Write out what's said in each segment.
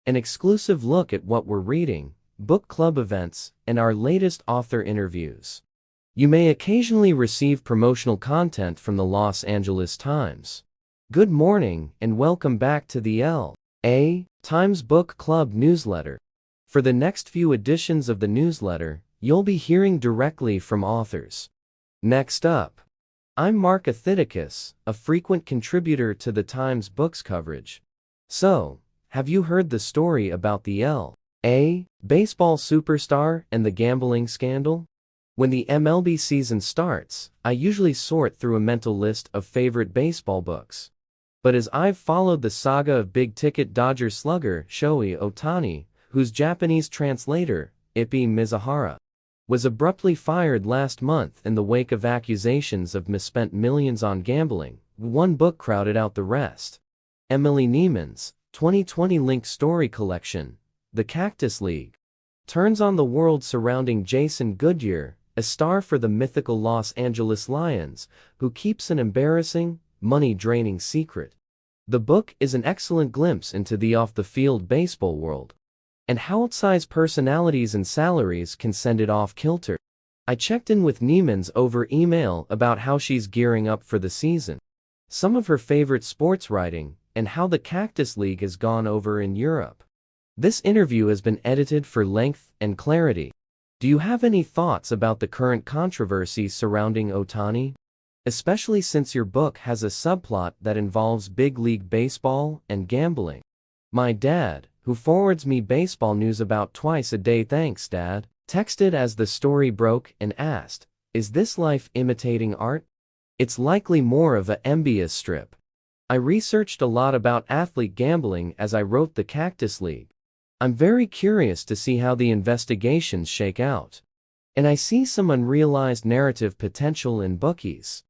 an exclusive look at what we're reading, book club events, and our latest author interviews. You may occasionally receive promotional content from the Los Angeles Times. Good morning and welcome back to the L.A. Times Book Club newsletter. For the next few editions of the newsletter, you'll be hearing directly from authors. Next up, I'm Mark Athidicus, a frequent contributor to the Times Books coverage. So, have you heard the story about the L.A. baseball superstar and the gambling scandal? When the MLB season starts, I usually sort through a mental list of favorite baseball books. But as I've followed the saga of big-ticket Dodger slugger Shohei Ohtani, whose Japanese translator, Ippi Mizuhara, was abruptly fired last month in the wake of accusations of misspent millions on gambling, one book crowded out the rest. Emily Neiman's 2020 Link story collection, The Cactus League, turns on the world surrounding Jason Goodyear, a star for the mythical Los Angeles Lions, who keeps an embarrassing, money-draining secret. The book is an excellent glimpse into the off-the-field baseball world, and how outsized personalities and salaries can send it off kilter. I checked in with Neiman's over email about how she's gearing up for the season, some of her favorite sports writing, and how the Cactus League has gone over in Europe. This interview has been edited for length and clarity. Do you have any thoughts about the current controversy surrounding Ohtani? Especially since your book has a subplot that involves big league baseball and gambling. My dad, who forwards me baseball news about twice a day, thanks Dad, texted as the story broke and asked, "Is this life imitating art? It's likely more of a envious strip." I researched a lot about athlete gambling as I wrote The Cactus League. I'm very curious to see how the investigations shake out. And I see some unrealized narrative potential in bookies.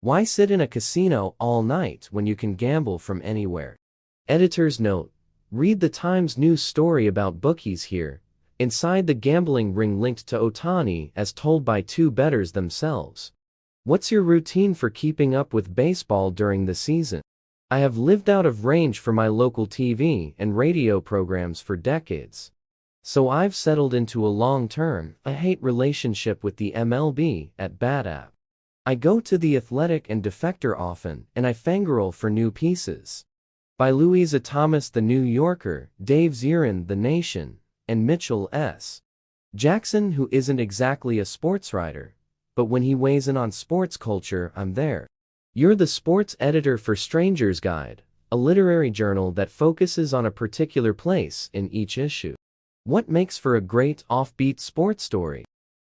Why sit in a casino all night when you can gamble from anywhere? Editor's note: read the Times news story about bookies here, inside the gambling ring linked to Ohtani as told by two bettors themselves. What's your routine for keeping up with baseball during the season? I have lived out of range for my local TV and radio programs for decades. So I've settled into a long-term, I-hate relationship with the MLB at Bat App. I go to The Athletic and Defector often, and I fangirl for new pieces. By Louisa Thomas The New Yorker, Dave Zirin The Nation, and Mitchell S. Jackson, who isn't exactly a sports writer, but when he weighs in on sports culture, I'm there. You're the sports editor for Stranger's Guide, a literary journal that focuses on a particular place in each issue. What makes for a great offbeat sports story?